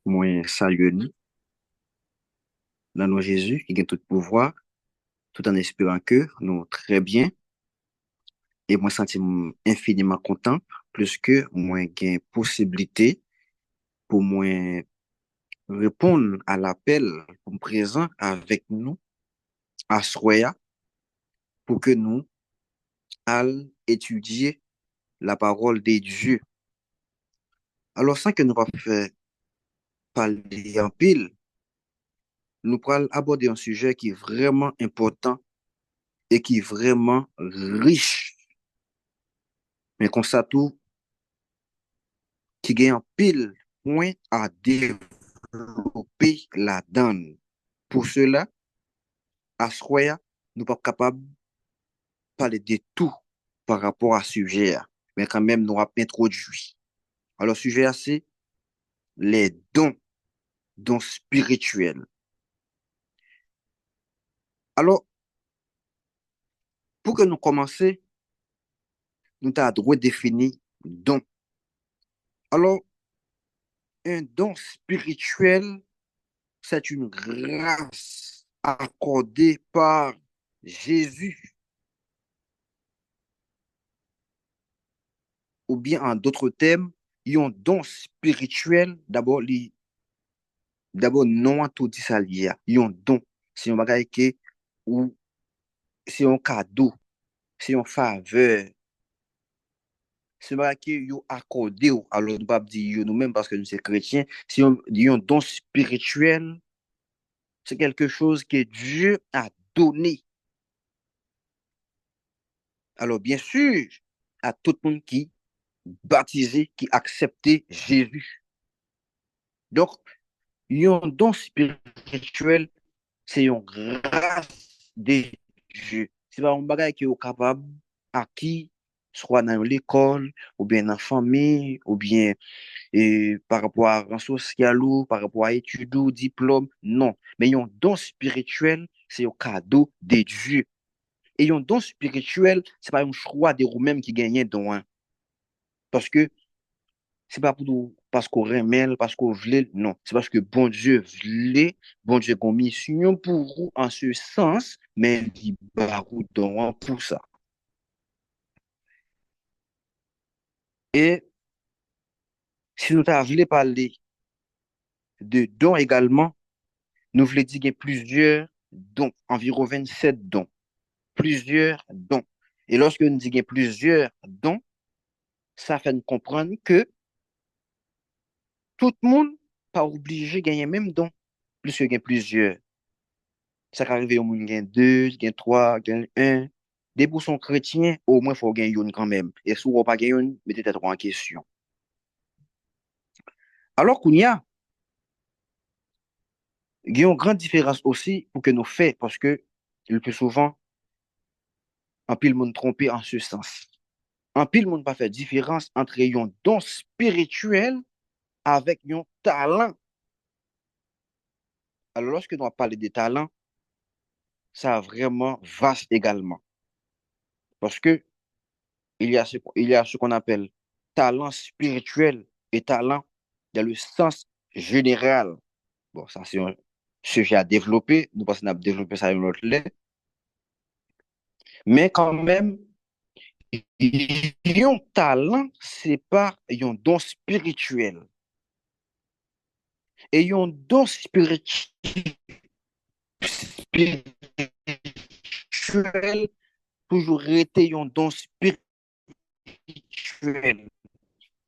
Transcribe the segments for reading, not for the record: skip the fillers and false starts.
Moi, salue nous, dans nos Jésus, qui gagne tout pouvoir, tout en espérant que nous très bien. Et moi, senti infiniment content, plus que moi, gain possibilité pour moi répondre à l'appel pour me présent avec nous à Soya pour que nous allions étudier la parole de Dieu. Alors, sans que nous pas faire parler en pile, nous pourrons aborder un sujet qui est vraiment important et qui est vraiment riche. Mais comme ça, tout qui gagne en pile point à développer la donne. Pour cela, à Soya, nous ne sommes pas capables de parler de tout par rapport à ce sujet, mais quand même, nous avons introduit. Alors, le sujet, c'est les dons spirituels. Alors, pour que nous commencions, nous avons défini don. Alors, un don spirituel, c'est une grâce accordée par Jésus, ou bien en d'autres termes, ils ont don spirituel, d'abord, non tout dit ça lié. Ils ont don. C'est un bagage qui, ou c'est un cadeau, c'est une faveur, c'est un bagage qui est accordé. Alors, nous pas dire nous-mêmes parce que nous sommes chrétiens, si on dit un don spirituel, c'est quelque chose que Dieu a donné. Alors, bien sûr, à tout le monde qui baptisé, qui accepté Jésus. Donc, un don spirituel, c'est une grâce de Dieu. C'est pas un bagage qui est capable à qui, soit dans l'école, ou bien dans la famille, ou bien par rapport à un social, ou par rapport à études ou diplôme. Non. Mais un don spirituel, c'est un cadeau de Dieu. Et un don spirituel, c'est pas un choix de vous-même qui gagne don. Hein. Parce que c'est pas pour parce qu'on remet, parce qu'on voulait, non. C'est parce que bon Dieu voulait, bon Dieu a mission pour vous en ce sens, mais il barou don pour ça. Et si nous voulons parler de dons également, nous voulons dire qu'il y a plusieurs dons, environ 27 dons, plusieurs dons. Et lorsque nous disons qu'il y a plusieurs dons, ça fait nous comprendre que tout le monde pas obligé de gagner même don, plus que gagner plusieurs. Ça peut arriver au monde gagne deux, gagne trois, gagne un. Des pour son chrétien, au moins, il faut gagner une quand même. Et si on pas gagner une, mettez peut-être en question. Alors qu'il y a une grande différence aussi pour que nous faisons, parce que le plus souvent, un pile monde trompé en ce sens. Un pile monde pas fait différence entre un don spirituel avec un talent. Alors, lorsque nous parlons de talent, ça a vraiment vaste également. Parce que il y a ce qu'on appelle talent spirituel et talent dans le sens général. Bon, ça, c'est un sujet à développer. Nous pensons à développer ça une autre lettre. Mais quand même, un talent, c'est pas un don spirituel. Et un don spirituel, toujours été un don spirituel.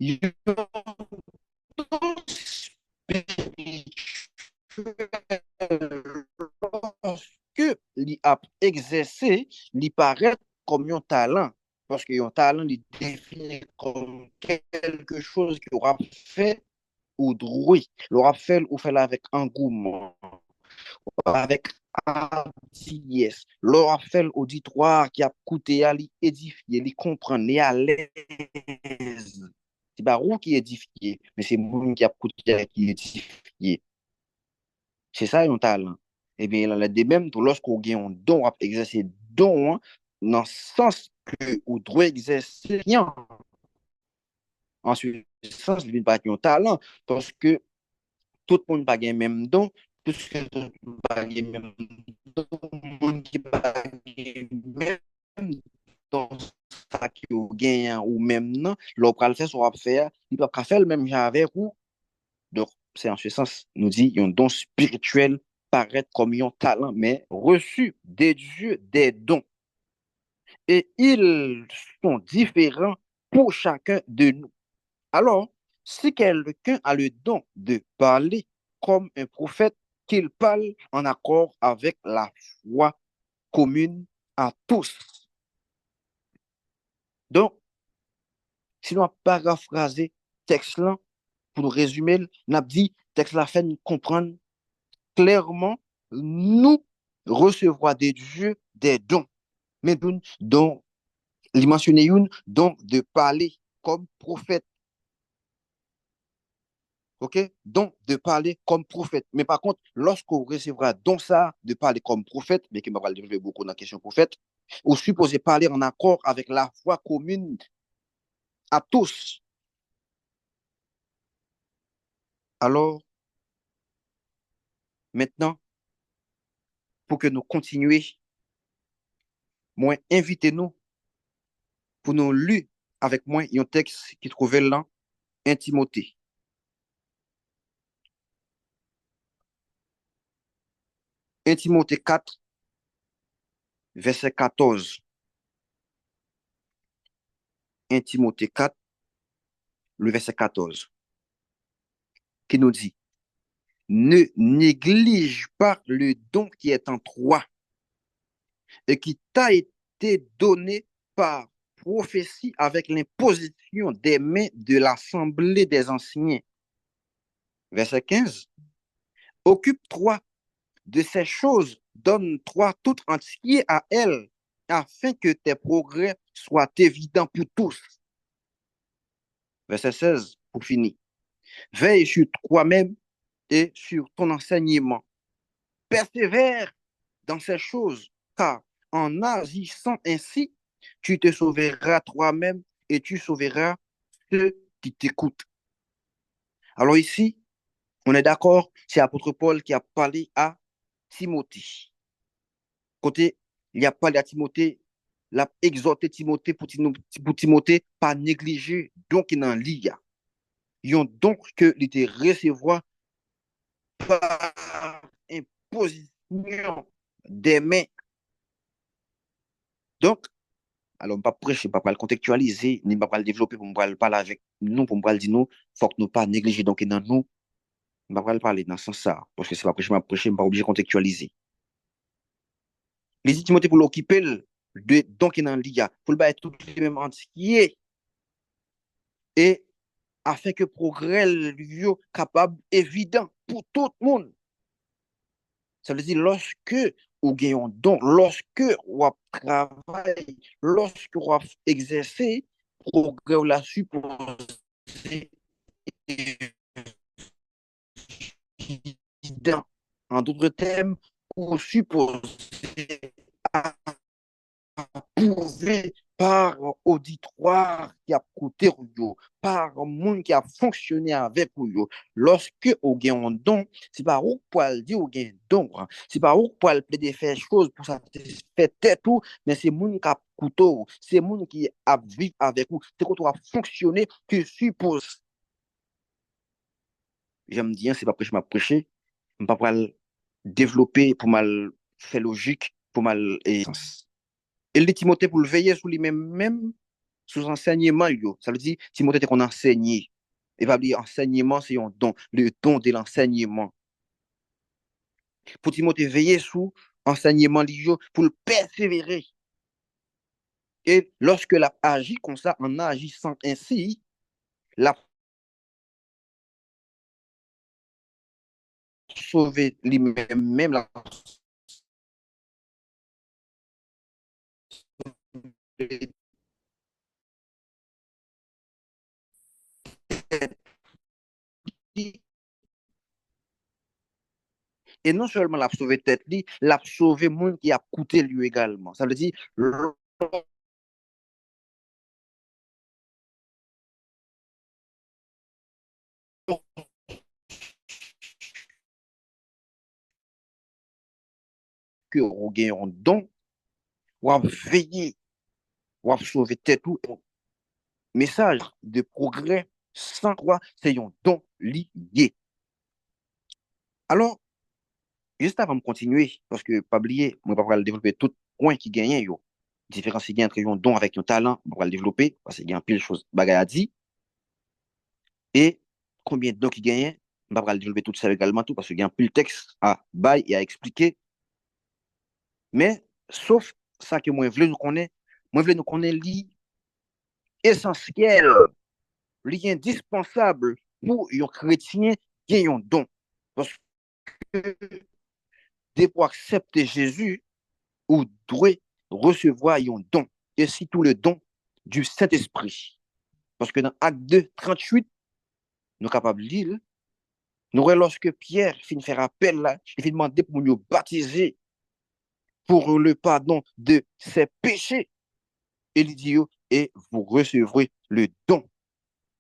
Un don que li a exercé, li paraît comme un talent. Parce que un talent, il définit comme quelque chose qu'il aura fait ou droit. L'aura fait ou fait avec engouement, avec hardiesse. L'aura fait auditoire qui a coûté à lui édifier, lui comprendre, lui à l'aise. C'est pas vous qui édifié, mais c'est vous qui a coûté à qui édifié. C'est ça un talent. Eh bien, il en a de même pour lorsqu'on gagne un don, on exercer don, hein, dans le sens que on doit exercer rien. En ce sens, il ne pas un talent, parce que tout le monde pas gain même don, puisque tout le monde pas gain même don, monde qui pas même don ça qui ou gain ou même non, l'on va le faire soit faire, il peut pas faire le même genre avec ou. Donc c'est en ce sens nous dit un don spirituel paraît comme un talent mais reçu des dieux des dons et ils sont différents pour chacun de nous. Alors, si quelqu'un a le don de parler comme un prophète, qu'il parle en accord avec la foi commune à tous. Donc, si nous paraphraser texte là, pour nous résumer, nous avons dit, texte là fait nous comprendre clairement, nous recevoir des dieux des dons. Mais dont il mentionnait une, dont de parler comme prophète. OK? Donc, de parler comme prophète. Mais par contre, lorsqu'on recevra donc ça, de parler comme prophète, mais qui m'a pas développer beaucoup dans la question prophète, ou supposé parler en accord avec la foi commune à tous. Alors, maintenant, pour que nous continuions, moi, invitez-nous pour nous lire avec moi un texte qui trouvait là, 1 Timothée. 1 Timothée 4, verset 14. 1 Timothée 4, le verset 14, qui nous dit, ne néglige pas le don qui est en toi et qui t'a été donné par prophétie avec l'imposition des mains de l'Assemblée des anciens. Verset 15. Occupe-toi de ces choses, donne-toi tout entier à elles, afin que tes progrès soient évidents pour tous. Verset 16, pour finir. Veille sur toi-même et sur ton enseignement. Persévère dans ces choses, car en agissant ainsi, tu te sauveras toi-même et tu sauveras ceux qui t'écoutent. Alors ici, on est d'accord, c'est l'apôtre Paul qui a parlé à Timothée. Côté, il a parlé à Timothée, il a exhorté Timothée pour Timothée, pas négliger donc il en lit. Ils ont donc que il était recevoir par imposition des mains. Donc, alors, je ne pas prêcher, pas le contextualiser, ni pas le développer pour me parler avec nous, pour me dire nous, il faut que nous ne pas négliger donc dans nous, je ne pas le parler dans ce sens ça, parce que c'est pas prêcher, je ne pas obligé de contextualiser. Les Timothée pour l'occuper, de donc dans l'IA, pour le être tout le même entier, et afin que progrès soit capable, évident pour tout le monde. Ça veut dire, lorsque ou gagnons donc, lorsque on travaille, lorsque on exerce, progrès ou la supposé évident. En d'autres termes, ou supposé approuvé par auditoire qui a coûté par monde qui a fonctionné avec vous. Lorsque vous avez un don, c'est pas où pour le dire vous avez un don. C'est pas où pour le plaider faire choses pour satisfaire tête tout, mais c'est monde qui a coûté, c'est monde qui a vécu avec vous, c'est quand on a fonctionné que suppose. J'aime dire, c'est pas que je m'a prêché, je ne pas pour le développer, pour mal faire logique, pour mal et et le Timothée pour le veiller sur lui-même, même sous enseignement, yo. Ça veut dire, Timothée qu'on enseigne. Et pas dire enseignement, c'est un don, le don de l'enseignement. Pour Timothée veiller sous enseignement, yo, pour le persévérer. Et lorsque l'a agi comme ça, en agissant ainsi, l'a sauvé lui-même, même l'a sauvé. Et non seulement l'a sauvé tête, l'a sauvé monde qui a coûté lui également. Ça veut dire, que vous gagnez un don, vous veillez, vous sauver tête tout. Message de progrès sans quoi c'est un don lié. Alors, juste avant de continuer, parce que pas oublier, moi, je vais pas le développer tout point qui gagne, yo. Différence qui gagne entre un don avec un talent, on va le développer, parce qu'il y a un pile de choses bagaille à dire. Et combien de dons qui gagne, on va le développer tout ça également, tout, parce qu'il y a un pile de texte à bail et à expliquer. Mais, sauf ça que moi, je voulais nous connaître essentiel, indispensable pour un chrétien qui a un don. Parce que, dès pour accepter Jésus, ou doit recevoir un don, et surtout le don du Saint-Esprit. Parce que dans Acte 2, 38, nous sommes capables de lire, nous, lorsque Pierre finit faire appel là, il finit demander pour nous baptiser pour le pardon de ses péchés. Et il dit, et vous recevrez le don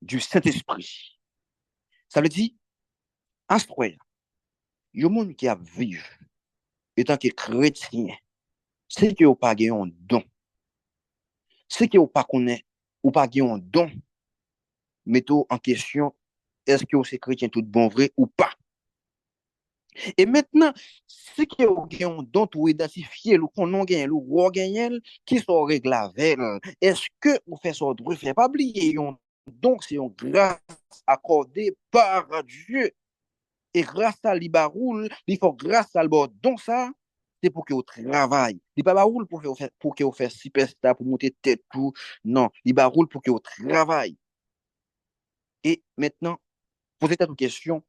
du Saint-Esprit. Ça veut dire, à ce point, il y a un monde qui a vécu, étant que chrétien, c'est qu'il n'y a pas un don. C'est qu'il n'y a pas ou pas un don, mettons en question, est-ce que c'est chrétien tout bon vrai ou pas? Et maintenant, ce qui est un don pour identifier le qu'on a gagné, le roi gagné, qui sont règles avec, est-ce que vous faites ça de faire pas oublier, donc c'est une grâce accordée par Dieu. Et grâce à l'Ibaroul, il faut grâce à le don ça, c'est pour que vous travaillez. Il pas baroul pour que vous fassiez superstar, pour monter tête tout. Non, il baroul pour que vous travaillez. Et maintenant, posez-vous une question,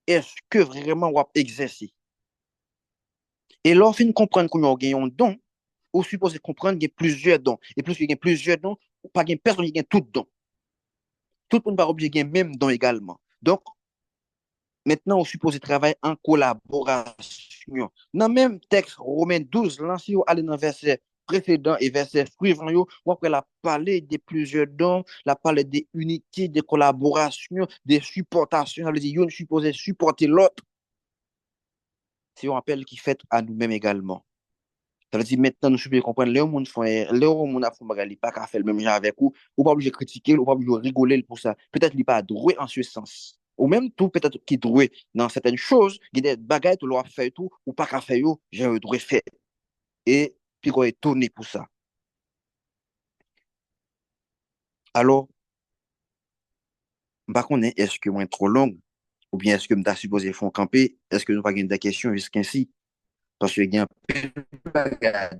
est-ce que vraiment on exercer? Et lorsqu'on comprend qu'on a un don, on suppose comprendre qu'il y a plusieurs dons. Et plus il y a plusieurs dons, pas qu'il y a personne qui a tout don. Tout le monde va obligé de même don également. Donc, maintenant, on suppose travailler en collaboration. Dans le même texte, Romains 12, là, si vous allez dans le verset précédent et verset suivant, on a parlé de plusieurs dons, on a parlé de unité, de collaboration, de supportation. Ça veut dire qu'on suppose supporter l'autre. C'est un appel qui fait à nous-mêmes également. Ça veut dire maintenant, nous supposons comprendre, les gens a fait bagarre, pas qu'à faire le même genre avec vous, ou pas obligé de critiquer, ou pas obligé de rigoler pour ça. Peut-être qu'il n'est pas doué en ce sens. Ou même tout, peut-être qu'il est doué dans certaines choses, il y a des bagailles, tu dois faire tout, ou pas qu'à faire, j'ai un droit faire. Et puis, qu'on est étonné pour ça. Alors, par contre, est-ce que moi trop long, ou bien est-ce que je suis supposé faire camper, est-ce que nous pas des questions jusqu'ici? Parce qu'il y a un pile de bagages,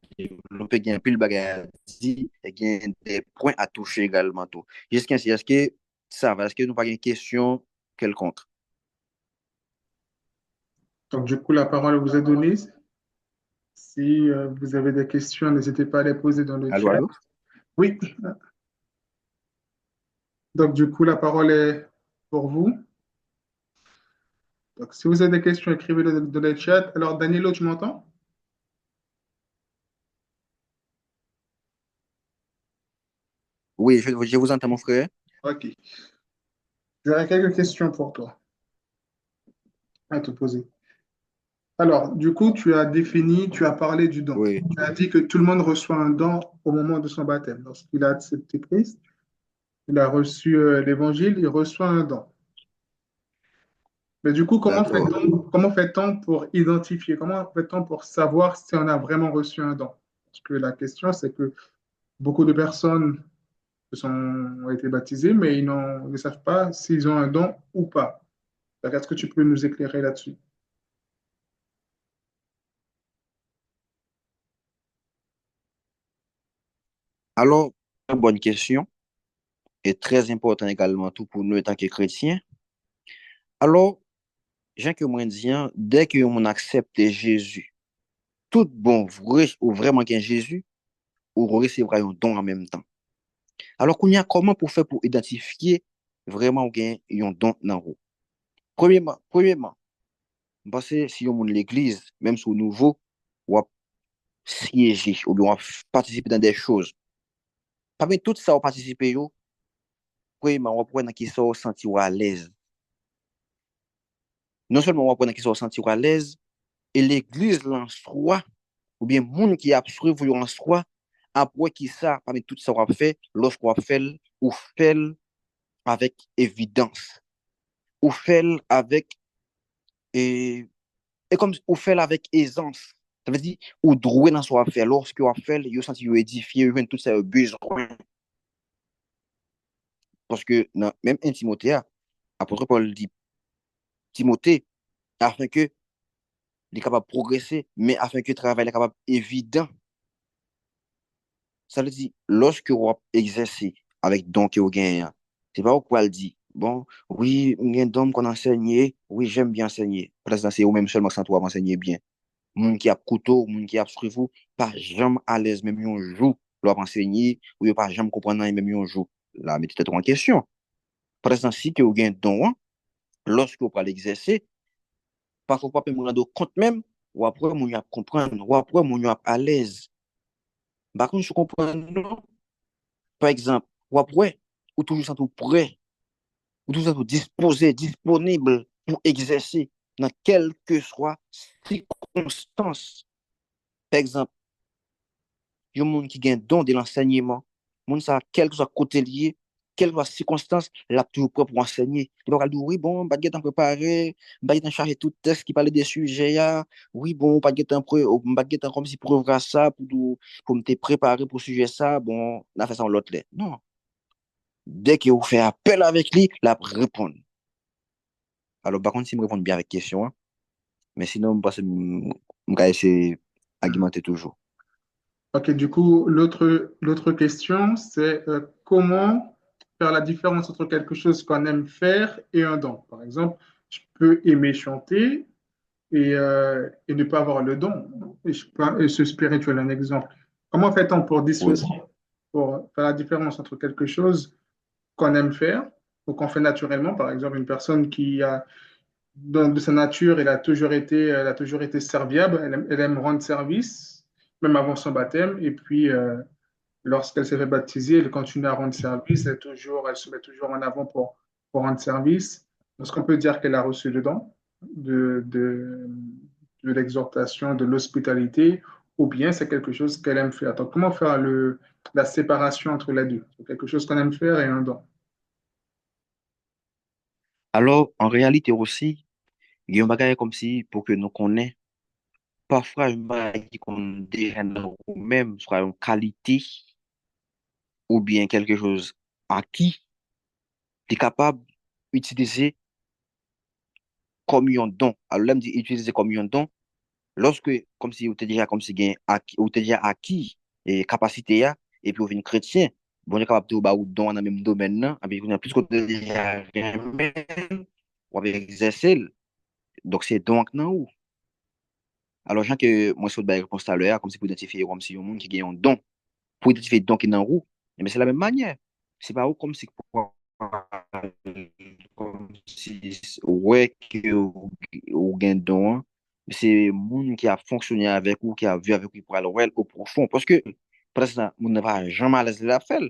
on peut gagner un pile de bagages, il y a des points à toucher également. Tout. Jusqu'ici, est-ce que ça va? Est-ce que nous pas une question quelconque? Donc, du coup, la parole vous est donnée. Si vous avez des questions, n'hésitez pas à les poser dans le Allô, chat. allô? Oui, donc du coup, la parole est pour vous. Donc, si vous avez des questions, écrivez-les dans le chat. Alors, Danilo, tu m'entends? Oui, je vous entends, mon frère. OK. J'aurais quelques questions pour toi à te poser. Alors, du coup, tu as défini, tu as parlé du don. Oui, Tu as dit que tout le monde reçoit un don au moment de son baptême. Lorsqu'il a accepté Christ, il a reçu l'évangile, il reçoit un don. Mais du coup, d'accord. comment fait-on pour identifier, comment fait-on pour savoir si on a vraiment reçu un don? Parce que la question, c'est que beaucoup de personnes ont été baptisées, mais ne savent pas s'ils ont un don ou pas. Donc, est-ce que tu peux nous éclairer là-dessus? Alors, une bonne question et très important également tout pour nous en tant que chrétiens. Alors, Jean que moi dis, hein, dès que on accepte Jésus, tout bon vrai ou vraiment qu'un Jésus, ou recevra un don en même temps. Alors, qu'on y a comment pour faire pour identifier vraiment qu'il y a un don dans vous? Premièrement, parce que si on est l'église, même si on est nouveau, ou à siéger, ou bien on participer dans des choses, parmi tout ça, on participe, premièrement, on va prendre qui sont sentir à l'aise. Non seulement on va prendre qui sont sentir à l'aise, et l'église en soi, ou bien moun qui a suivi en soi, après qui ça, parmi tout ça qu'on fait, lorsqu'on fait, ou fait avec évidence, ou fait avec, et, et comme, ou fait avec aisance. Ça veut dire, ou droit dans son affaire, lorsqu'on fait, vous sentez édifié, vous tout ça besoin. Parce que, même en Timothée, apôtre Paul dit, Timothée, afin que il est capable de progresser, mais afin que le travail est capable évident. Ça veut dire, lorsque vous exercez avec don que vous gagnez, c'est pas pourquoi elle dit, bon, oui, il y a un don qu'on enseigne, oui, j'aime bien enseigner. Parce que c'est vous-même seulement sans toi enseigner bien. Moun qui a couteau, moun qui a vous, pas jamais à l'aise, même un jour, leur enseigner, ou pas jamais comprendre, même un jour. Là, mettez peut-être en question. Par exemple, si que vous gagnez un don, lorsque vous parlez l'exercer, parfois, pas me rendre compte même, ou après, moun y a comprendre, ou après, moun y a à l'aise. Par contre, je comprends, non? Par exemple, ou après, ou toujours sentir prêt, ou toujours sentir disposé, disponible pour exercer dans quelle que soit circonstance. Par exemple, il y a un monde qui a un don de l'enseignement, monde ça, quel que soit côté lié, quelle que soit circonstance, il a toujours prêt pour enseigner. Il va dire, oui, bon, pas de temps préparé, pas de temps chargé tout texte qui parle des sujets, là. Oui, bon, pas de temps pas de temps comme si pour ouvrir ça, pour me préparer pour sujet ça, bon, on a fait ça en l'autre. Non. Dès que vous faites appel avec lui, la répondre. Alors, par contre, si me répond bien avec question, hein, mais sinon, parce que je vais essayer d'argumenter toujours. Ok, du coup, l'autre question, c'est comment faire la différence entre quelque chose qu'on aime faire et un don. Par exemple, je peux aimer chanter et ne pas avoir le don. Et ce spirituel, un exemple. Comment fait-on pour Oui. dissocier, pour faire la différence entre quelque chose qu'on aime faire ou qu'on fait naturellement? Par exemple, une personne qui a, de sa nature, elle a toujours été serviable, elle aime rendre service, même avant son baptême, et puis lorsqu'elle s'est fait baptiser, elle continue à rendre service, elle se met toujours en avant pour rendre service. Est-ce qu'on peut dire qu'elle a reçu le don de, de, de l'exhortation, de l'hospitalité, ou bien c'est quelque chose qu'elle aime faire? Donc, comment faire la séparation entre les deux? C'est quelque chose qu'on aime faire et un don. Alors, en réalité aussi, il y a un bagage comme si, pour que nous connaissions, parfois, un bagage qu'on déjà dans nous-mêmes, soit une qualité ou bien quelque chose à qui tu es capable d'utiliser comme un don. Alors, là, me dit utiliser comme un don, lorsque, comme si vous êtes déjà, comme si, vous êtes déjà acquis et capacité, là, et puis vous êtes chrétien, bon, vous êtes capable de vous don dans le même domaine, là, et puis vous avez plus que déjà, ou avec exercer. Donc, c'est donc, non. Alors, Jean, que moi, sur le réponse tout à l'heure, comme si pour identifier comme si un monde qui gagne un don, pour identifier don qui est dans roue, mais c'est la même manière. C'est pas comme si, comme si, ouais, que ou gagne don, hein. C'est monde qui a fonctionné avec ou qui a vu avec lui pour aller au profond. Parce que, par exemple, on ne va jamais laisser la faire.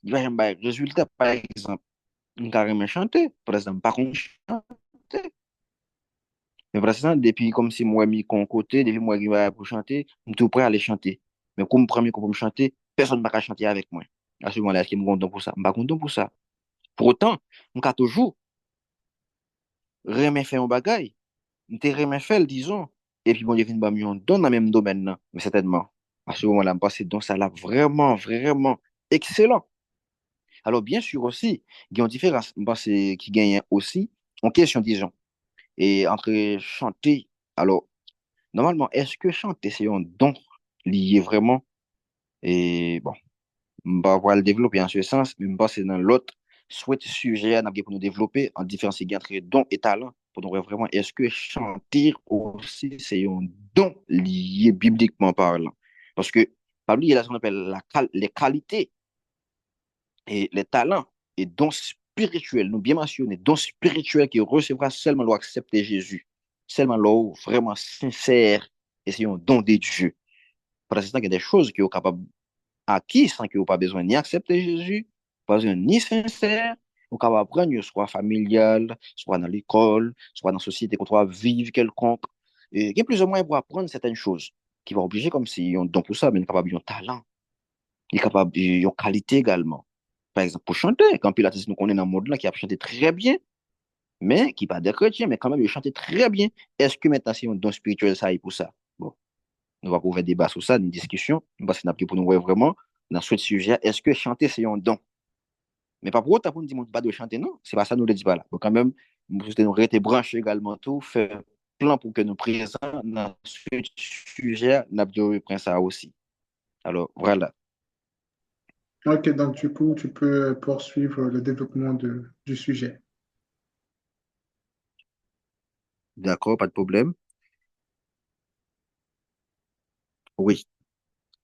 Il va jamais résultat, par exemple, on carrément chanter, par exemple, par contre, chanter. Mais pour l'instant, depuis comme si moi mis con côté, depuis moi qui va pour chanter, je suis tout prêt à aller chanter. Mais comme premier pour me chanter, personne ne va chanter avec moi. À ce moment-là, est-ce que je suis content pour ça? Je ne suis pas content pour ça. Pour autant, je suis toujours remet faire un bagage. Je te remet faire, disons. Et puis, bon, je viens de me donner dans le même domaine, là. Mais certainement. À ce moment-là, je pense que donc ça là vraiment, vraiment excellent. Alors, bien sûr aussi, il y a une différence. Je pense qui gagne aussi en question, disons. Et entre chanter, alors, normalement, est-ce que chanter, c'est un don lié vraiment? Et bon, on va le développer en ce sens, mais on va c'est dans l'autre souhait sujet pour nous développer en différencier entre don et talent. Pour nous voir vraiment, est-ce que chanter aussi, c'est un don lié bibliquement parlant? Parce que, parmi il y a ce qu'on appelle les qualités et les talents et dons spirituels, nous bien mentionné, dons spirituels qui recevra seulement l'on accepter Jésus, seulement l'on vraiment sincère et c'est un don de Dieu. Parce que il y a des choses qui sont capables acquis sans que vous pas besoin ni accepter Jésus, pas besoin ni sincère, vous capable apprendre soit familial, soit dans l'école, soit dans la société qu'on doit vivre quelconque. Et il y a plusieurs moyens pour apprendre certaines choses. qui va obliger comme si ils ont don pour ça, mais ils sont capables, ils ont talent, ils sont capables, ils ont qualité également. Par exemple, pour chanter, quand Pilates nous connaît dans le monde là, qui a chanté très bien, mais qui n'est pas des chrétiens, mais quand même, il chantait très bien. Est-ce que maintenant, si on don spirituel, ça est pour ça? Bon, on va pouvoir débat sur ça, une discussion, parce qu'on a pour nous voir vraiment dans ce sujet, est-ce que chanter, c'est un don? Mais pas pour autant pour nous dire pas de chanter, non, c'est pas ça, nous ne le dit pas là. Donc, quand même, nous devons rester branchés également, tout, faire plan pour que nous présents dans ce sujet, nous devons ça aussi. Alors, voilà. Ok, donc du coup, tu peux poursuivre le développement du sujet. D'accord, pas de problème. Oui.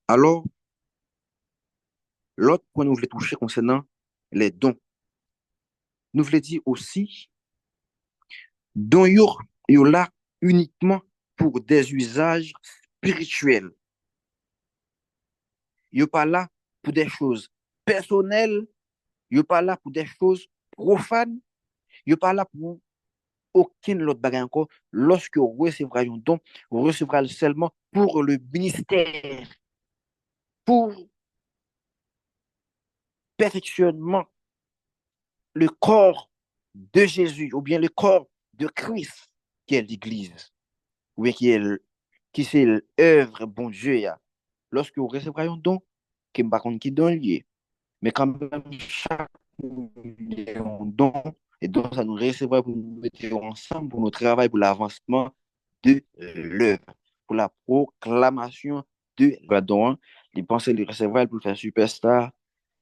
Alors, l'autre point que nous voulons toucher concernant les dons, nous voulons dire aussi, dons yo là uniquement pour des usages spirituels. Yo pas là pour des choses personnelles, yo pas là pour des choses profanes, yo pas là pour aucun autre bagage encore. Lorsque vous recevrez un don, vous recevrez seulement pour le ministère, pour perfectionnement le corps de Jésus, ou bien le corps de Christ, qui est l'Église, ou bien qui c'est l'œuvre, bon Dieu. Lorsque vous recevrez un don, qui ne pas qui donne lié, mais quand même, chaque don, et donc ça nous recevra pour nous mettre ensemble pour notre travail, pour l'avancement de l'œuvre, pour la proclamation de la don. Les pensées les recevoir pour faire superstar,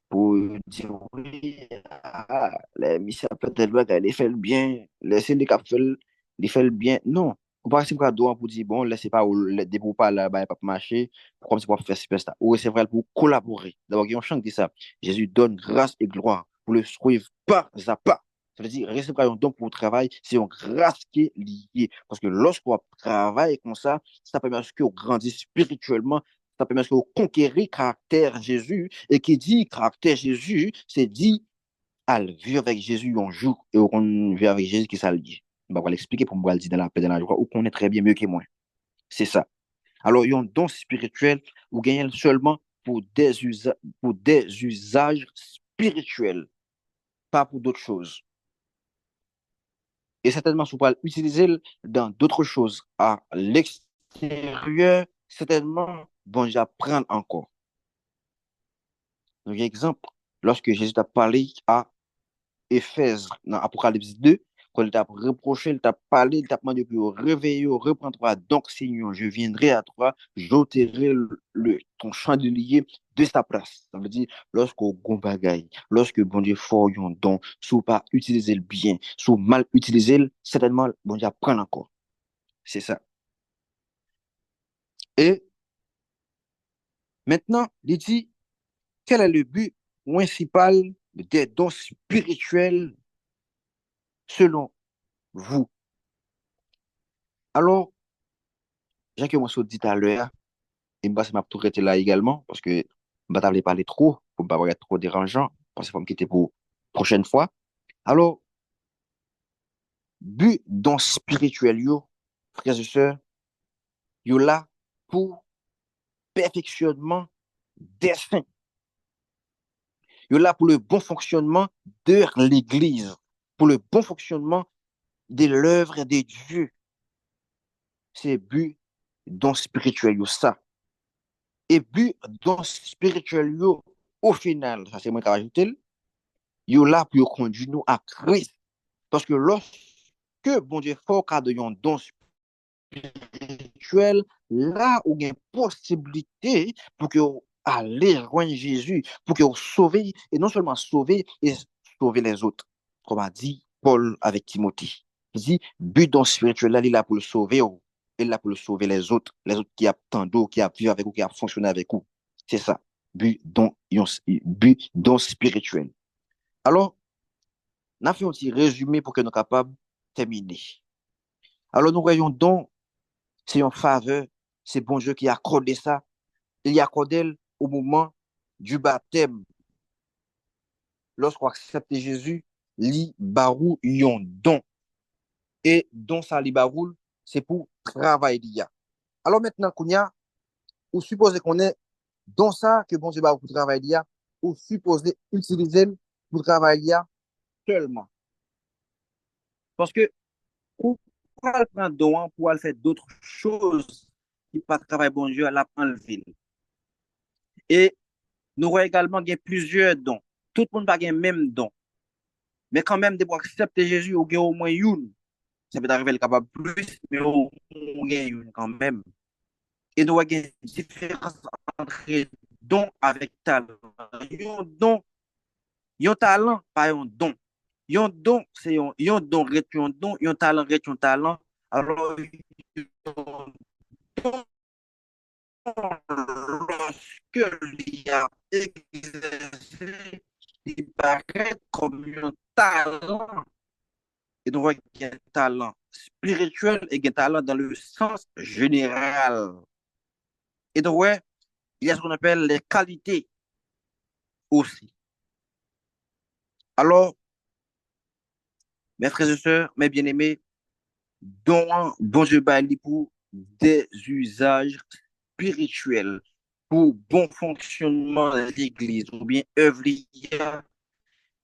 pour dire oui, ah, les missions peut-être elle fait le bien, laissez les cap fait le bien. Non, vous pas si vous pour dire bon, laissez pas les débrouille pas là, bah, pas marcher, comme si pour faire superstar. Oui, c'est vrai pour collaborer. D'abord, il y a un chant qui dit ça. Jésus donne grâce et gloire pour le suivre pas à pas. Ça veut dire, recevoir un don pour le travail, c'est une grâce qui est liée. Parce que lorsqu'on travaille comme ça permet à ce qu'on grandisse spirituellement, ça permet de conquérir caractère Jésus. Et qui dit caractère Jésus, c'est dit à vivre avec Jésus un jour et on vit avec Jésus qui ça le dit. On va l'expliquer pour moi le dire dans la paix, dans la joie, ou qu'on est très bien mieux que moi. C'est ça. Alors, il y a un don spirituel ou gagnez seulement pour des usages spirituels, pas pour d'autres choses. Et certainement, si vous pouvez l'utiliser dans d'autres choses à l'extérieur, certainement, bon, j'apprends encore. Donc, exemple, lorsque Jésus a parlé à Éphèse, dans Apocalypse 2, quand il t'a reproché, il t'a parlé, il t'a demandé de réveiller, reprends-toi. Donc, Seigneur, je viendrai à toi, j'ôterai ton chandelier de sa place. Ça veut dire, lorsqu'on gon bagaille, lorsque bon Dieu fort yon don, si pas utiliser le bien, si mal utiliser le, certainement, bon Dieu apprend encore. C'est ça. Et maintenant, il dit, quel est le but principal des dons spirituels selon vous? Alors, Jacques, moi, dit tout à l'heure, et moi, ça m'a tout arrêté là également, parce que je ne vais pas parler trop, pour ne pas être trop dérangeant, parce qu'il faut me quitter pour prochaine fois. Alors, but dans spirituel, yo, frères et sœurs, yo là pour perfectionnement des saints. Yo là pour le bon fonctionnement de l'Église, pour le bon fonctionnement de l'œuvre de Dieu. C'est but dans spirituel, yo, ça. Et but dans spirituel, yo, au final, ça c'est moi qui ai ajouté, yo là pour conduire nous à Christ. Parce que lorsque, bon Dieu, faut qu'il y ait un don spirituel, là où il y a une possibilité pour que vous allez rejoindre Jésus, pour que vous sauvez, et non seulement sauver, et sauver les autres. Comme a dit Paul avec Timothée. Il dit, but don spirituel, là, il est là pour le sauver, il est là pour le sauver les autres qui attendent, qui a vécu avec vous, qui a fonctionné avec vous. C'est ça, but don spirituel. Alors, on a fait un petit résumé pour que nous soyons capables de terminer. Alors, nous voyons donc, c'est une faveur, c'est bon Dieu qui a accordé ça. Il y a accordé au moment du baptême. Lorsqu'on accepte Jésus, li barou yon don. Et don ça li barou, c'est pour travail. Alors maintenant, Kounia, ou supposé qu'on est dans ça que bon Dieu va pour travailler, ou supposé utiliser pour travailler seulement. Parce que, ou pour le prendre don, pour aller faire d'autres choses qui pas travailler bon Dieu, à la enlever. Et nous avons également plusieurs dons. Tout le monde n'a pas le même don. Mais quand même, de pour accepter Jésus, ou au moins une. Ça peut arriver le capable plus, mais au moins une quand même. Et nous avons une différence entre don avec talent. Un don, un talent, pas un don. Un don, c'est un don, reste un don, un talent, reste un talent. Alors, lorsque il a exercé, il paraît comme un talent. Et donc, il y a un talent spirituel et un talent dans le sens général. Et donc, ouais, il y a ce qu'on appelle les qualités aussi. Alors, mes frères et sœurs, mes bien-aimés, dont bon Dieu bâli pour des usages spirituels, pour bon fonctionnement de l'Église, ou bien œuvre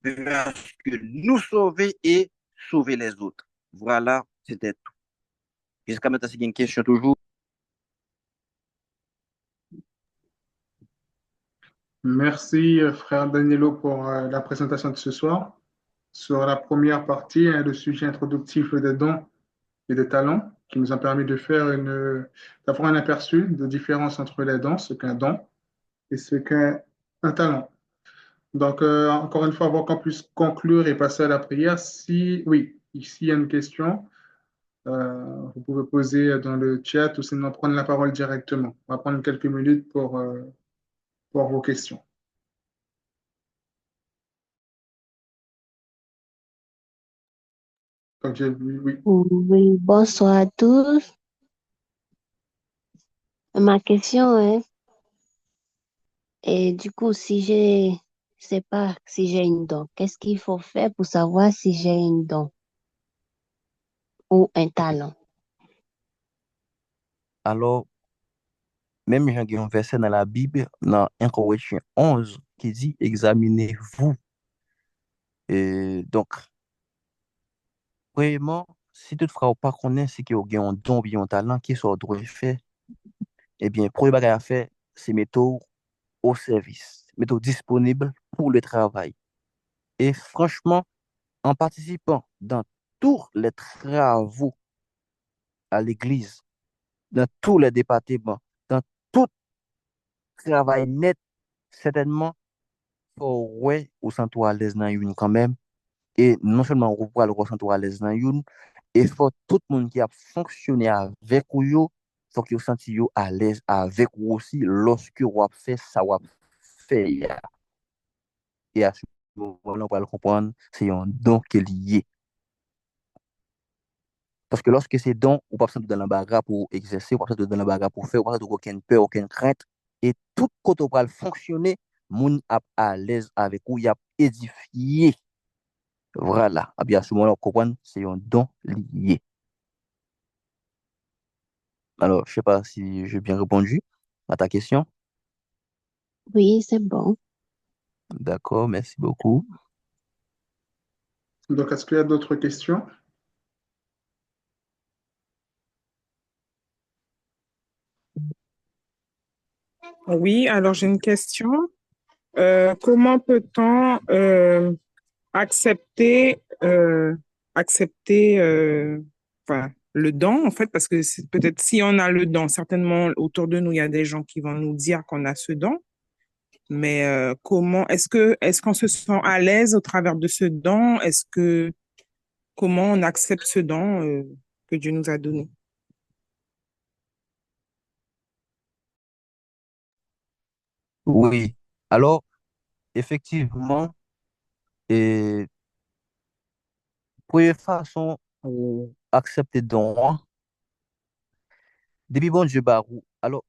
que nous sauver et sauver les autres. Voilà, c'était tout. Jusqu'à maintenant, c'est une question toujours. Merci, frère Danilo, pour la présentation de ce soir. Sur la première partie, le sujet introductif des dons et des talents, qui nous a permis d'avoir un aperçu de différence entre les dons, ce qu'un don et ce qu'est un talent. Donc, encore une fois, avant qu'on puisse conclure et passer à la prière, si, oui, ici il y a une question, vous pouvez poser dans le chat ou sinon prendre la parole directement. On va prendre quelques minutes pour vos questions. Donc, j'ai vu, oui. Oui, bonsoir à tous. Ma question est, et du coup, si j'ai, je sais pas si j'ai une dent, qu'est-ce qu'il faut faire pour savoir si j'ai une dent ou un talent? Alors, même j'ai un verset dans la Bible, dans 1 Corinthiens 11, qui dit, examinez-vous. Et donc, premièrement, si toutefois, ou pas connaît ce qui a un don ou un talent, qui soit doit faire, eh bien, premier bagage à faire, c'est mettre au service, mettre disponible pour le travail. Et franchement, en participant dans tous les travaux à l'église, dans tous les départements, dans tout travail net, certainement, faut ouais, ou sent à l'aise dans une quand même. Et non seulement on va le ressentir à l'aise dans une, et faut tout le monde qui a fonctionné avec ou yo, faut qu'il senti yo à l'aise avec ou aussi lorsque on a fait ça, on a fait ya. Et à ce moment-là, on va le comprendre, c'est un don qui est lié. Parce que lorsque c'est don, on pas sentir dans l'embarras pour exercer, on pas sentir dans l'embarras pour faire, on pas sentir aucune peur, aucune crainte. Et tout côté va fonctionner, moun a à l'aise avec ou y a édifié. Voilà. Ah bien, à ce moment-là, on comprend, c'est un don lié. Alors, je sais pas si j'ai bien répondu à ta question. Oui, c'est bon. D'accord, merci beaucoup. Donc, est-ce qu'il y a d'autres questions? Oui, alors j'ai une question. Comment peut-on accepter, accepter enfin, le don, en fait, parce que peut-être si on a le don, certainement autour de nous, il y a des gens qui vont nous dire qu'on a ce don, mais comment, est-ce qu'on se sent à l'aise au travers de ce don? Comment on accepte ce don que Dieu nous a donné? Oui. Alors, effectivement, et première façon pour accepter don, hein, depuis bon Dieu barou. Alors,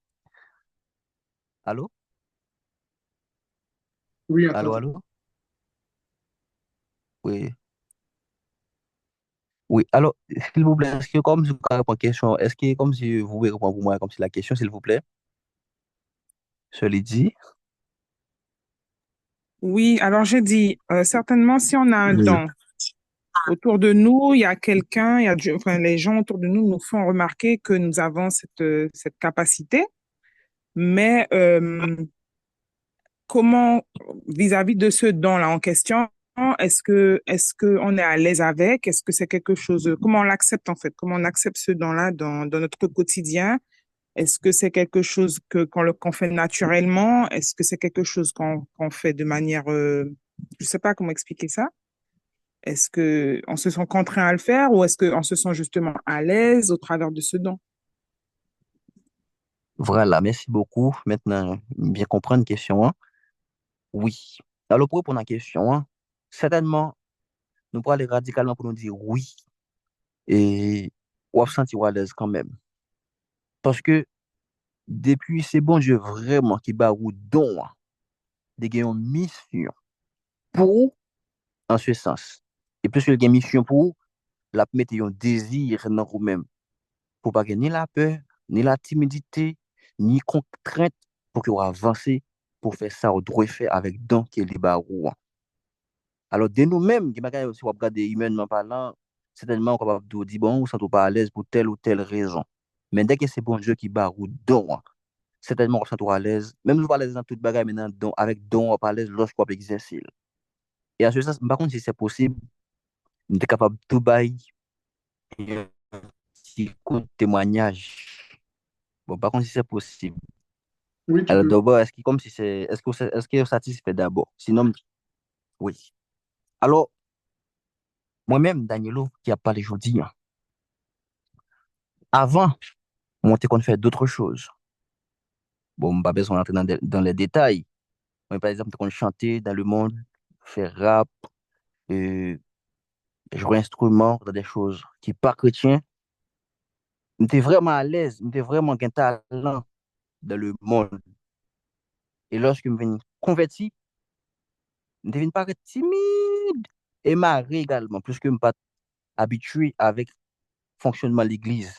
allô? Oui, Allô, entendu. allô? Oui. Oui, alors, s'il vous plaît, est-ce que comme je vous réponds à la question, est-ce que comme si vous pouvez répondre pour moi comme si la question, s'il vous plaît? Cela dit, Oui, alors j'ai dit, certainement, si on a un oui. don autour de nous, il y a quelqu'un, enfin, les gens autour de nous nous font remarquer que nous avons cette capacité, mais comment, vis-à-vis de ce don-là en question, est-ce que on est à l'aise avec? Est-ce que c'est quelque chose, comment on l'accepte en fait? Comment on accepte ce don-là dans notre quotidien? Est-ce que c'est quelque chose qu'on fait naturellement? Est-ce que c'est quelque chose qu'on fait de manière, je sais pas comment expliquer ça? Est-ce que on se sent contraint à le faire ou est-ce qu'on se sent justement à l'aise au travers de ce don? Voilà, merci beaucoup. Maintenant, bien comprendre la question, hein. Oui. Alors, pour répondre à la question, hein, certainement, nous pourrons aller radicalement pour nous dire oui et ou sentir à l'aise quand même. Parce que depuis, c'est bon Dieu vraiment qui barou don, hein, de gagner une mission pour en ce sens. Et plus que une mission pour, la mettre un désir dans vous-même. Pour pas gagner ni la peur, ni la timidité, ni contrainte pour que vous avancez pour faire ça au droit fait avec don qui est les barou. Alors, de nous-mêmes, qui bagaille aussi, on regarde humainement parlant, certainement, on est capable de dire, bon, on ne sent pas à l'aise pour telle ou telle raison. Mais dès que c'est bon Dieu qui barre ou don, certainement, on se sent à l'aise. Même si on pas à l'aise dans toute bagaille, maintenant, don, avec don, on pas à l'aise lorsqu'on peut exercer. Et en ce sens, par contre, si c'est possible, on est capable de tout bailler, un petit coup de témoignage. Bon, par contre, si c'est possible. Oui, tu Alors, peux. d'abord, est-ce que vous satisfait d'abord? Sinon, oui. Alors, moi-même, Danielo, qui a parlé aujourd'hui, hein, avant, on était qu'on fait d'autres choses. Bon, pas besoin d'entrer dans les détails. Mais par exemple, qu'on chantait dans le monde, faire rap, euh, jouer instrument, dans des choses qui pas chrétiens. On était vraiment à l'aise, on était vraiment un talent dans le monde. Et lorsque je me suis converti, je devine paraître timide et marré également, plus que je ne pas habitué avec le fonctionnement de l'église.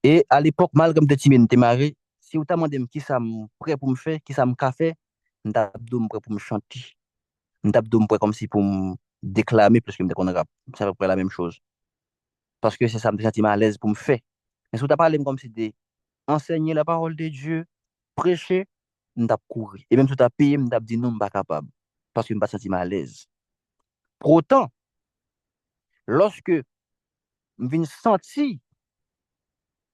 Et à l'époque, malgré que je timide, je marré. Si vous demandez qui ça me prêt pour me faire, qui ça me fait, je suis prêt pour me chanter. Je suis prêt comme si pour me déclamer, parce que je me rap. C'est à peu près la même chose. Parce que c'est ça, je me sens à l'aise pour me faire. Mais si vous parlé comme si de enseigner la parole de Dieu, prêcher, je suis courir. Et même si vous avez payé, je dit non, je ne suis pas capable. Parce que je me sens à l'aise. Pour autant, lorsque je viens sentir,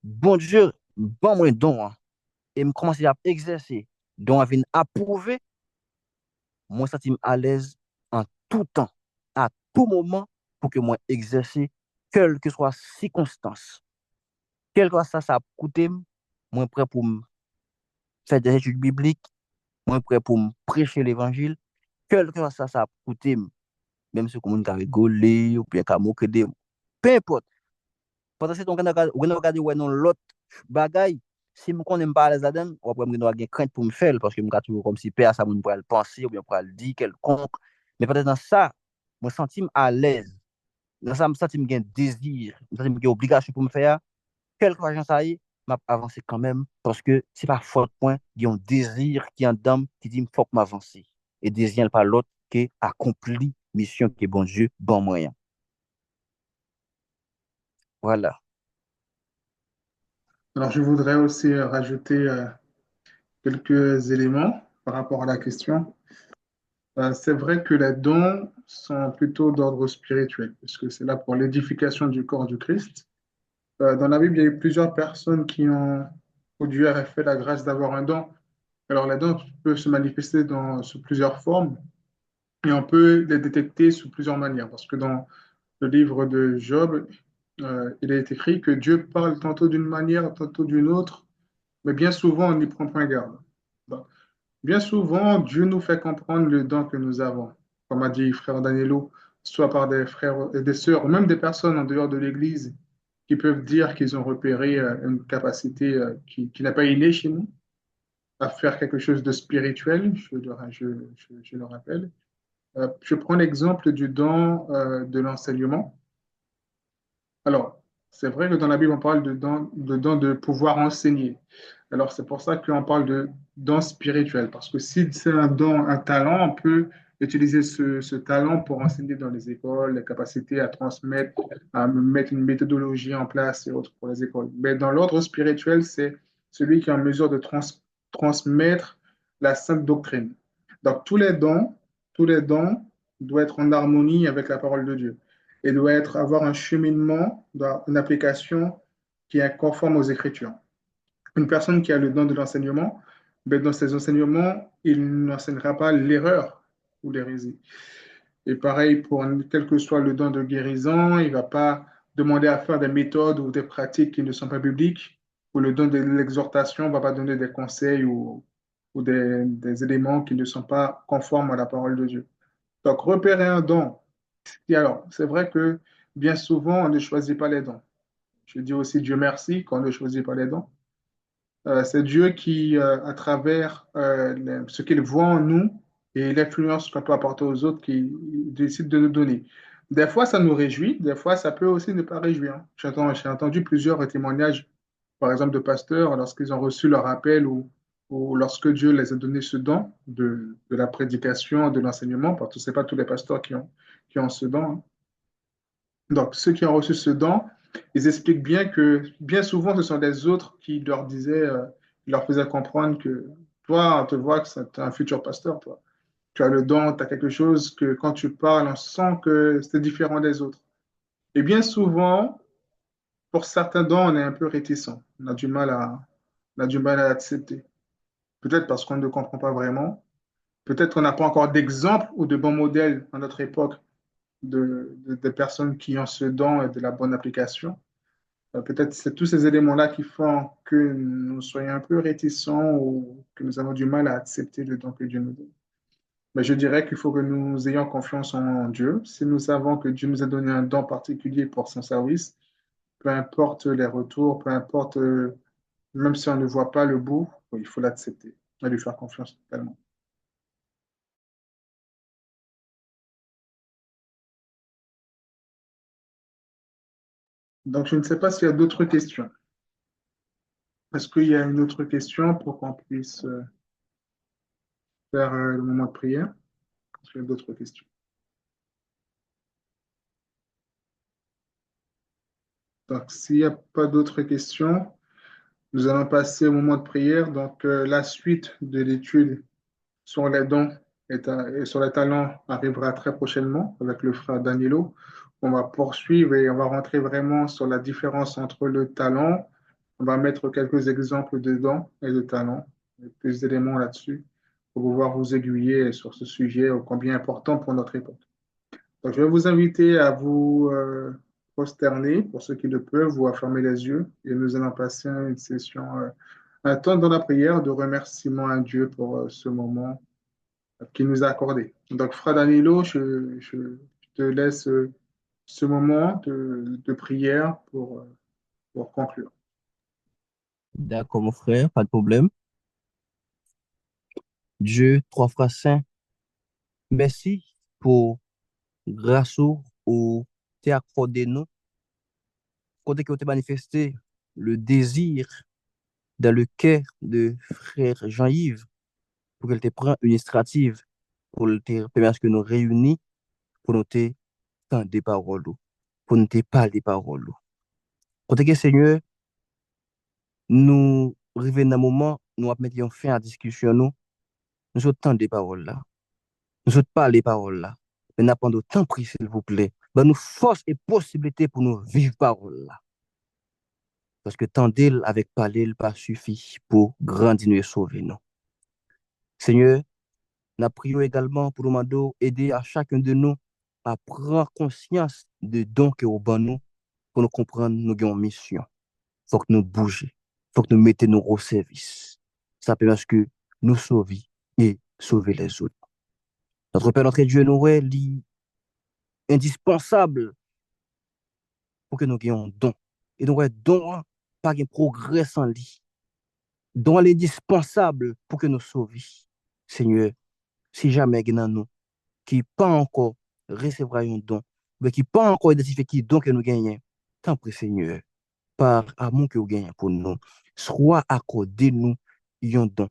bon Dieu, bon moi don, hein, et me commencer à exercer, donc à venir approuver, moi sens à l'aise en tout temps, à tout moment, pour que moi exercer, quelle que soit la circonstance, quel que soit ça, ça a coûté, moi prêt pour me faire des études bibliques, moi prêt pour me prêcher l'évangile, quel que soit ça, ça a coûté, même si on a rigolé, ou bien qu'à moquer de, peu importe. Pendant que on regarde ouais non l'autre bagaille, si je connais pas les adem, ou après je dois crainte pour me faire parce que je toujours comme si père ça me pourrait le penser ou bien pour le dire quelconque. Mais peut-être dans ça, je me sens à l'aise. Dans ça, je me sens un désir, je me sens une obligation pour me faire quelque chose ça y est, m'a avancé quand même parce que c'est pas faute point, il y a un désir qui est en dame qui dit il faut que m'avancer et désir pas l'autre qui accomplit mission qui est bon Dieu, bon moyen. Voilà. Alors, je voudrais aussi rajouter quelques éléments par rapport à la question. C'est vrai que les dons sont plutôt d'ordre spirituel, puisque c'est là pour l'édification du corps du Christ. Dans la Bible, il y a eu plusieurs personnes qui ont, où Dieu a fait la grâce d'avoir un don. Alors, les dons peuvent se manifester sous plusieurs formes et on peut les détecter sous plusieurs manières, parce que dans le livre de Job, il est écrit que Dieu parle tantôt d'une manière, tantôt d'une autre, mais bien souvent, on n'y prend point garde. Donc, bien souvent, Dieu nous fait comprendre le don que nous avons, comme a dit frère Danilo, soit par des frères et des sœurs, ou même des personnes en dehors de l'Église qui peuvent dire qu'ils ont repéré une capacité qui n'est pas innée chez nous, à faire quelque chose de spirituel, je le rappelle. Je prends l'exemple du don de l'enseignement. Alors, c'est vrai que dans la Bible, on parle de don de pouvoir enseigner. Alors, c'est pour ça qu'on parle de don spirituel, parce que si c'est un don, un talent, on peut utiliser ce talent pour enseigner dans les écoles, les capacités à transmettre, à mettre une méthodologie en place et autres pour les écoles. Mais dans l'ordre spirituel, c'est celui qui est en mesure de transmettre la sainte doctrine. Donc, tous les dons doivent être en harmonie avec la parole de Dieu et doivent avoir un cheminement, une application qui est conforme aux Écritures. Une personne qui a le don de l'enseignement, ben dans ses enseignements, il n'enseignera pas l'erreur ou l'hérésie. Et pareil, pour quel que soit le don de guérison, il ne va pas demander à faire des méthodes ou des pratiques qui ne sont pas bibliques. Pour le don de l'exhortation, on ne va pas donner des conseils ou des éléments qui ne sont pas conformes à la parole de Dieu. Donc, repérer un don. Et alors, c'est vrai que bien souvent, on ne choisit pas les dons. Je dis aussi Dieu merci qu'on ne choisit pas les dons. C'est Dieu qui, à travers ce qu'il voit en nous et l'influence qu'on peut apporter aux autres, qui décide de nous donner. Des fois, ça nous réjouit, des fois, ça peut aussi ne pas réjouir. J'ai entendu plusieurs témoignages, par exemple, de pasteurs, lorsqu'ils ont reçu leur appel ou lorsque Dieu les a donné ce don de la prédication, de l'enseignement, parce que ce n'est pas tous les pasteurs qui ont ce don, hein. Donc, ceux qui ont reçu ce don, ils expliquent bien que bien souvent, ce sont les autres qui leur disaient, leur faisaient comprendre que toi, on te voit que c'est un futur pasteur, toi. Tu as le don, tu as quelque chose que quand tu parles, on sent que c'est différent des autres. Et bien souvent, pour certains dons, on est un peu réticent. On a du mal à accepter. Peut-être parce qu'on ne comprend pas vraiment. Peut-être qu'on n'a pas encore d'exemple ou de bons modèles à notre époque de personnes qui ont ce don et de la bonne application. Peut-être c'est tous ces éléments-là qui font que nous soyons un peu réticents ou que nous avons du mal à accepter le don que Dieu nous donne. Mais je dirais qu'il faut que nous ayons confiance en Dieu. Si nous savons que Dieu nous a donné un don particulier pour son service, peu importe les retours, peu importe, même si on ne voit pas le bout, il faut l'accepter et lui faire confiance totalement. Donc, je ne sais pas s'il y a d'autres questions. Est-ce qu'il y a une autre question pour qu'on puisse faire le moment de prière? Est-ce qu'il y a d'autres questions? Donc, s'il n'y a pas d'autres questions, nous allons passer au moment de prière. Donc, la suite de l'étude sur les dons et sur les talents arrivera très prochainement avec le frère Danilo. On va poursuivre et on va rentrer vraiment sur la différence entre le talent. On va mettre quelques exemples de dons et de talents, et plus d'éléments là-dessus pour pouvoir vous aiguiller sur ce sujet ô combien important pour notre époque. Donc, je vais vous inviter à vous prosterner pour ceux qui le peuvent ou à fermer les yeux et nous allons passer à une session, un temps dans la prière de remerciement à Dieu pour ce moment qu'il nous a accordé. Donc, Frère Danilo, je te laisse ce moment de prière pour conclure. D'accord, mon frère, pas de problème. Dieu, trois fois saint, merci pour grâce ou t'es accordé nous, côté que tu manifesté le désir dans le cœur de frère Jean-Yves pour qu'elle te prenne une initiative pour te permettre que nous réunis pour nous te tendre des paroles, pour nous te parler des paroles. Côté que Seigneur, nous revenons dans un moment, nous mettons fin à la discussion, nous sommes tant des paroles là. Nous sommes pas les paroles là. Mais nous avons temps pris, s'il vous plaît. Ben, nous force et possibilité pour nous vivre paroles là. Parce que tant d'elle avec parler, il pas suffit pour grandir et sauver nous. Seigneur, nous prions également pour nous demander aider à chacun de nous à prendre conscience de dons que nous avons pour nous comprendre nous avons une mission. Il faut que nous bougions. Il faut que nous mettions nous au service. Ça permet que nous sauver et sauver les autres. Notre Père, notre Dieu, nous est indispensable pour que nous ayons un don. Et donc, don, pas de progrès sans lui. Don est indispensable pour que nous sauvions. Seigneur, si jamais il y a nous qui pas encore recevoir un don, mais qui pas encore identifié qui don que nous gagnons, tant pis, Seigneur, par amour que vous gagnez pour nous, soit accordé nous un don,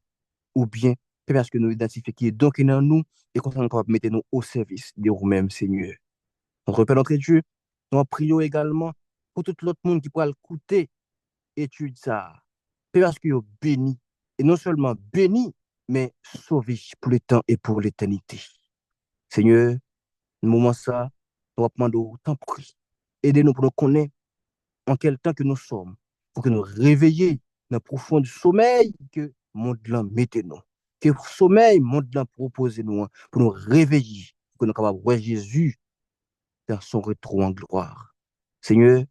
ou bien, parce que nous identifions qui est don qui est dans nous, et qu'on soit capable de mettre nous au service de vous-même, Seigneur. Notre Père, notre Dieu, nous prions également pour tout l'autre monde qui pourra écouter étude ça. Parce que vous béni, et non seulement béni, mais sauvé pour le temps et pour l'éternité. Seigneur, le moment ça, nous va demander autant prie. Aidez-nous pour nous connaître en quel temps que nous sommes, pour que nous réveillions dans le profond du sommeil que le monde là mettez nous. Que le sommeil, le monde là propose nous, pour nous réveiller, pour que nous capables de voir Jésus dans son retour en gloire. Seigneur,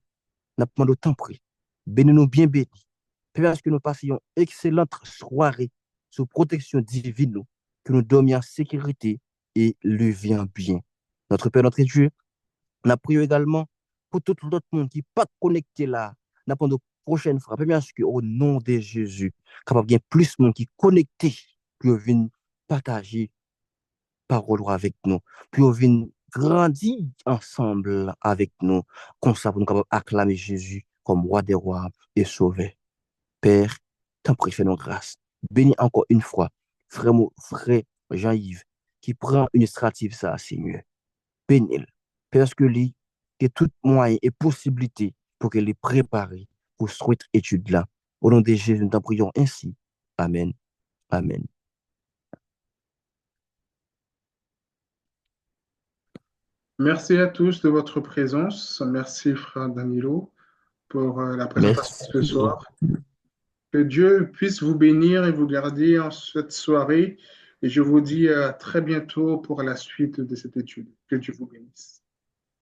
nous demandons autant prie. Bénis-nous bien bénis. Parce que nous passions une excellente soirée sous protection divine, que nous dormions en sécurité et levions bien. Notre Père, notre Dieu, nous prions également pour tout l'autre monde qui n'est pas connecté là. Nous pendant prochaine fois. Parce que au nom de Jésus, capable bien plus de monde qui est connecté pour venir partager parole avec nous, pour venir grandir ensemble avec nous, comme ça pour nous capable acclamer Jésus comme roi des rois et sauveur. Père, t'en prie, fais-nous grâce. Bénis encore une fois, frère Jean-Yves, qui prend une initiative, ça, Seigneur. Bénis-le. Parce que lui, que tout moyen et possibilité pour qu'elle est préparée pour cette étude-là. Au nom de Jésus, nous t'en prions ainsi. Amen. Amen. Merci à tous de votre présence. Merci, frère Danilo, pour la présentation Merci. ce soir. Que Dieu puisse vous bénir et vous garder en cette soirée. Et je vous dis à très bientôt pour la suite de cette étude. Que Dieu vous bénisse.